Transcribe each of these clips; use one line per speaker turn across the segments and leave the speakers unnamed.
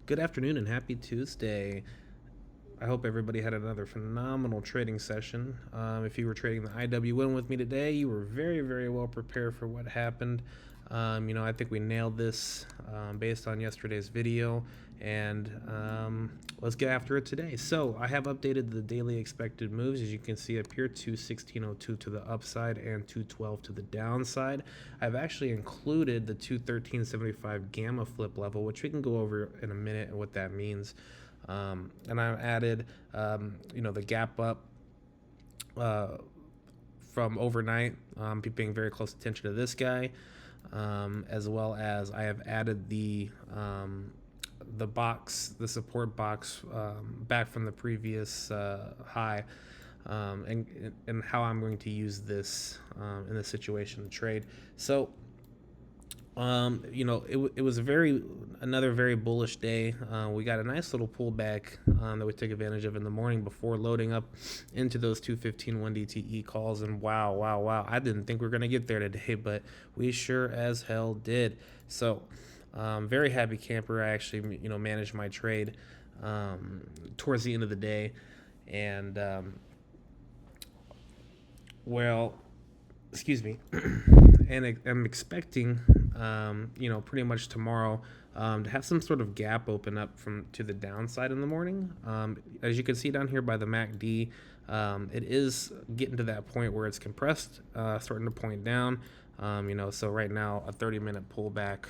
Good afternoon and happy Tuesday. I hope everybody had another phenomenal trading session. If you were trading the IWM with me today, you were very, very well prepared for what happened. I think we nailed this based on yesterday's video, and let's get after it today. So I have updated the daily expected moves, as you can see up here, 216.02 to the upside and 212 to the downside. I've actually included the 213.75 gamma flip level, which we can go over in a minute and what that means. And I've added, the gap up from overnight, paying very close attention to this guy, as well as I have added the support box back from the previous high, and how I'm going to use this in this situation to trade. So it was another very bullish day. We got a nice little pullback that we took advantage of in the morning before loading up into those 215 1DTE calls. And wow. I didn't think we were going to get there today, but we sure as hell did. So very happy camper. I actually, managed my trade towards the end of the day. And, excuse me. And I'm expecting, pretty much tomorrow to have some sort of gap open up to the downside in the morning. As you can see down here by the MACD, it is getting to that point where it's compressed, starting to point down. So right now a 30-minute pullback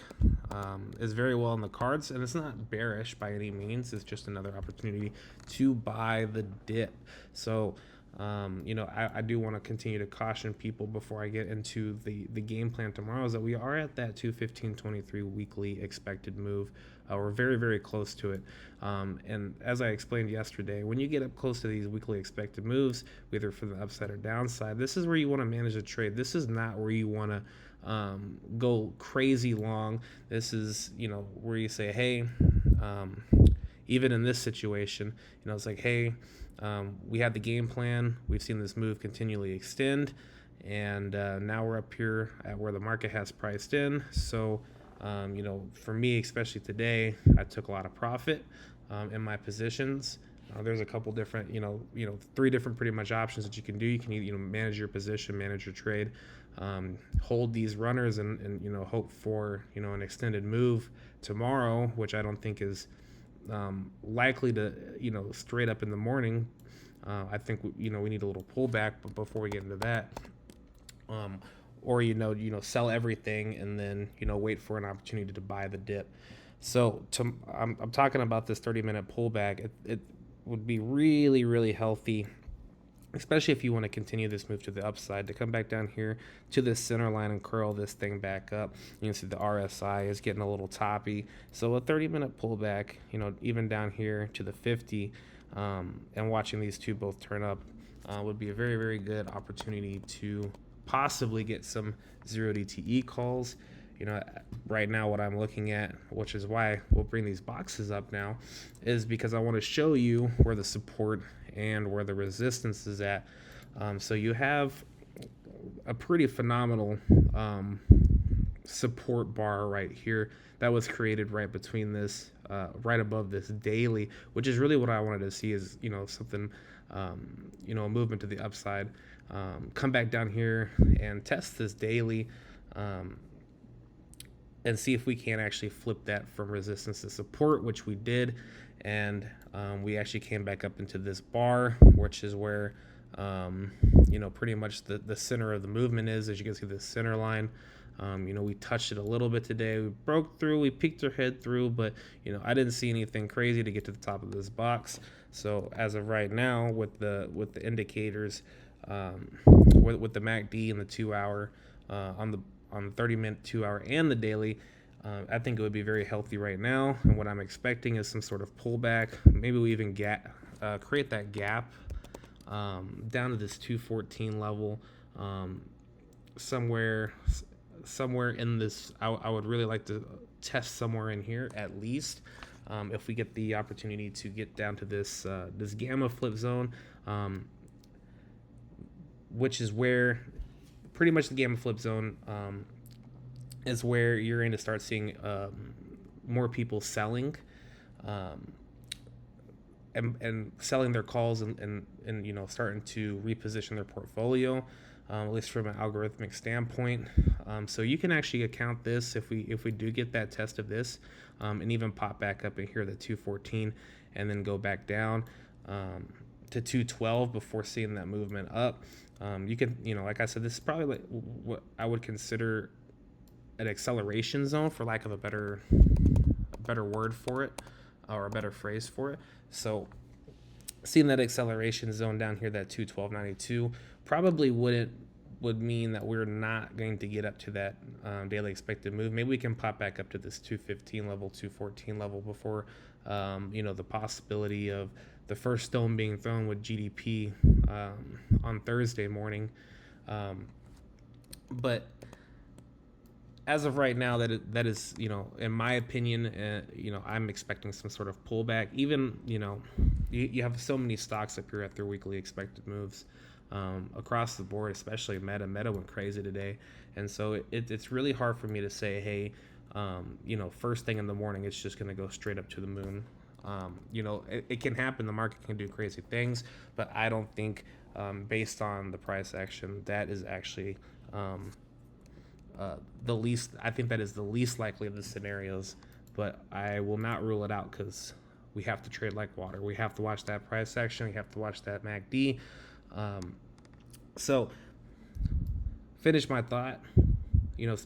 is very well in the cards, and it's not bearish by any means. It's just another opportunity to buy the dip. So I do want to continue to caution people before I get into the game plan tomorrow, is that we are at that 215.23 weekly expected move. We're very, very close to it. And as I explained yesterday, when you get up close to these weekly expected moves, whether for the upside or downside, this is where you want to manage the trade. This is not where you want to go crazy long. This is, where you say, hey, even in this situation, it's like, hey, we had the game plan. We've seen this move continually extend, and now we're up here at where the market has priced in. So, for me, especially today, I took a lot of profit in my positions. There's a couple different, three different pretty much options that you can do. You can manage your position, manage your trade, hold these runners, and hope for an extended move tomorrow, which I don't think is likely to straight up in the morning. I think we need a little pullback, but before we get into that, or sell everything and then wait for an opportunity to buy the dip. So I'm talking about this 30-minute pullback. It would be really, really healthy, especially if you want to continue this move to the upside, to come back down here to this center line and curl this thing back up. You can see the RSI is getting a little toppy. So a 30-minute pullback, even down here to the 50, and watching these two both turn up would be a very, very good opportunity to possibly get some 0DTE calls. Right now what I'm looking at, which is why we'll bring these boxes up now, is because I want to show you where the support and where the resistance is at. So you have a pretty phenomenal support bar right here that was created right between this, right above this daily, which is really what I wanted to see, is something, a movement to the upside. Come back down here and test this daily, and see if we can actually flip that from resistance to support, which we did. And we actually came back up into this bar, which is where, pretty much the center of the movement is. As you can see, the center line, we touched it a little bit today. We broke through, we peeked our head through, but, I didn't see anything crazy to get to the top of this box. So as of right now, with the indicators, with the MACD and the 2 hour, on the 30-minute, 2 hour, and the daily, I think it would be very healthy right now. And what I'm expecting is some sort of pullback. Maybe we even create that gap down to this 214 level, somewhere in this. I would really like to test somewhere in here at least. If we get the opportunity to get down to this gamma flip zone, which is where pretty much the gamma flip zone is where you're going to start seeing more people selling um, and selling their calls and starting to reposition their portfolio, at least from an algorithmic standpoint. So you can actually account this if we do get that test of this, and even pop back up in here the 214 and then go back down to 212 before seeing that movement up. You can, like I said, this is probably like what I would consider an acceleration zone, for lack of a better word for it, or a better phrase for it. So seeing that acceleration zone down here, that 212.92, probably would mean that we're not going to get up to that daily expected move. Maybe we can pop back up to this 215 level, 214 level before the possibility of the first stone being thrown with GDP on Thursday morning. But as of right now, that is, in my opinion, I'm expecting some sort of pullback. Even, you have so many stocks up here at their weekly expected moves across the board, especially Meta. Meta went crazy today. And so it's really hard for me to say, hey, first thing in the morning, it's just going to go straight up to the moon. It can happen. The market can do crazy things, but I don't think, based on the price action, that is actually the least. I think that is the least likely of the scenarios, but I will not rule it out, because we have to trade like water. We have to watch that price action. We have to watch that MACD. So finish my thought.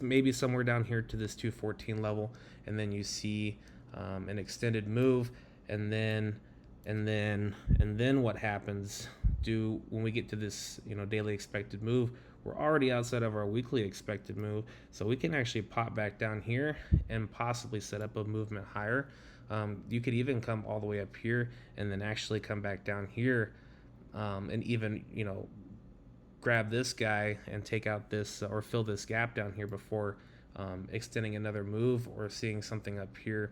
Maybe somewhere down here to this 214 level, and then you see an extended move, and then what happens? When we get to this daily expected move, we're already outside of our weekly expected move, so we can actually pop back down here and possibly set up a movement higher. You could even come all the way up here and then actually come back down here, and even grab this guy and take out this or fill this gap down here before extending another move, or seeing something up here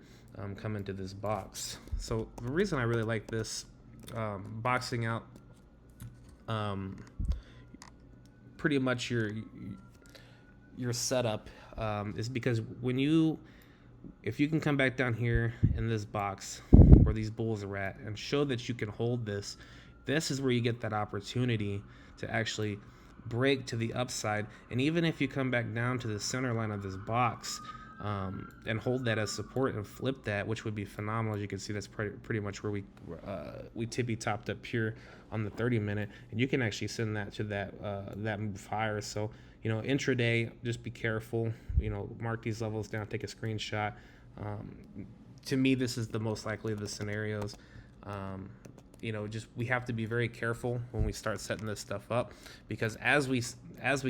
come into this box. So the reason I really like this boxing out pretty much your setup is because if you can come back down here in this box where these bulls are at and show that you can hold this is where you get that opportunity to actually break to the upside. And even if you come back down to the center line of this box and hold that as support and flip that, which would be phenomenal. As you can see, that's pretty much where we tippy topped up here on the 30-minute, and you can actually send that to that move higher. So intraday, just be careful. Mark these levels down, take a screenshot. To me, this is the most likely of the scenarios. We have to be very careful when we start setting this stuff up, because as we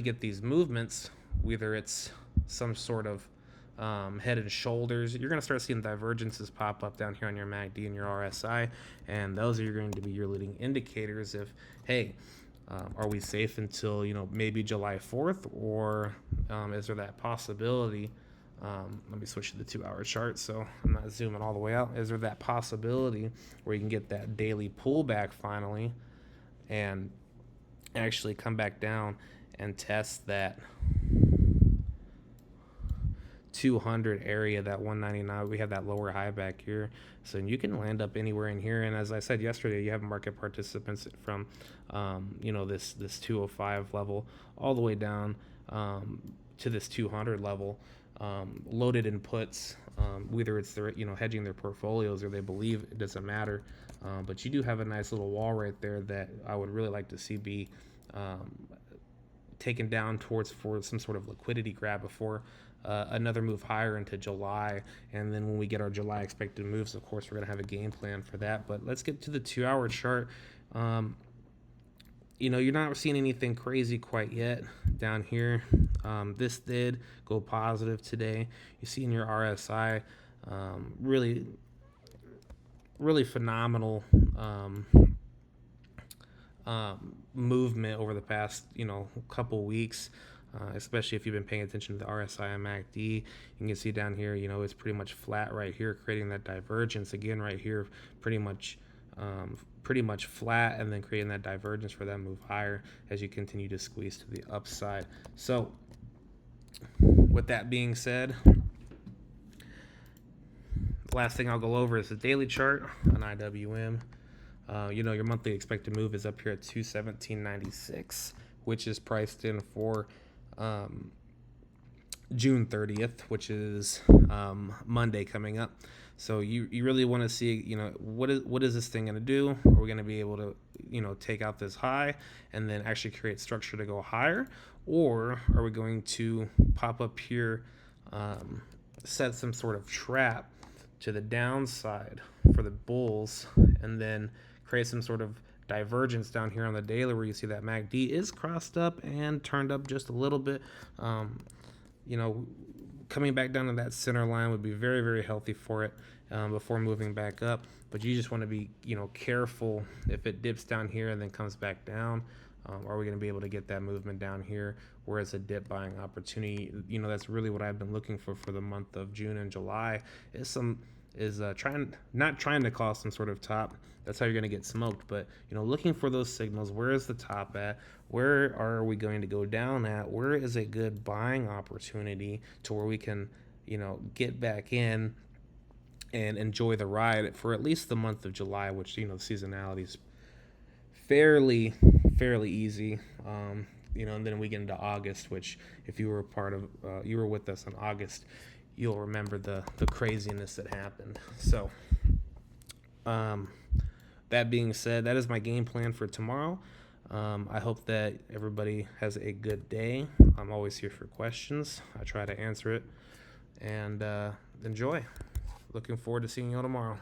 get these movements, whether it's some sort of head and shoulders, you're going to start seeing divergences pop up down here on your MACD and your RSI, and those are going to be your leading indicators of, hey, are we safe until maybe July 4th, or is there that possibility? Let me switch to the 2-hour chart so I'm not zooming all the way out. Is there that possibility where you can get that daily pullback finally and actually come back down and test that 200 area, that 199? We have that lower high back here, so you can land up anywhere in here. And as I said yesterday, you have market participants from this 205 level all the way down to this 200 level, loaded in puts, whether it's they're hedging their portfolios or they believe, it doesn't matter. But you do have a nice little wall right there that I would really like to see be taken down for some sort of liquidity grab before another move higher into July. And then when we get our July expected moves, of course, we're going to have a game plan for that. But let's get to the 2-hour chart. You're not seeing anything crazy quite yet down here. This did go positive today. You see in your RSI, really, really phenomenal movement over the past couple weeks. Especially if you've been paying attention to the RSI and MACD, you can see down here, it's pretty much flat right here, creating that divergence again right here, pretty much flat, and then creating that divergence for that move higher as you continue to squeeze to the upside. So with that being said, last thing I'll go over is the daily chart on IWM. Your monthly expected move is up here at 217.96, which is priced in for June 30th, which is Monday coming up. So you really want to see, what is this thing going to do? Are we going to be able to, take out this high and then actually create structure to go higher? Or are we going to pop up here, set some sort of trap to the downside for the bulls, and then create some sort of divergence down here on the daily where you see that MACD is crossed up and turned up just a little bit? Coming back down to that center line would be very, very healthy for it before moving back up. But you just want to be, careful if it dips down here and then comes back down. Are we going to be able to get that movement down here? Whereas a dip buying opportunity, that's really what I've been looking for the month of June and July. Not trying to cause some sort of top. That's how you're going to get smoked. But looking for those signals. Where is the top at? Where are we going to go down at? Where is a good buying opportunity to where we can get back in and enjoy the ride for at least the month of July, which the seasonality is fairly easy. And then we get into August, which if you were you were with us in August, you'll remember the craziness that happened. So that being said, that is my game plan for tomorrow. I hope that everybody has a good day. I'm always here for questions. I try to answer it, and enjoy. Looking forward to seeing you all tomorrow.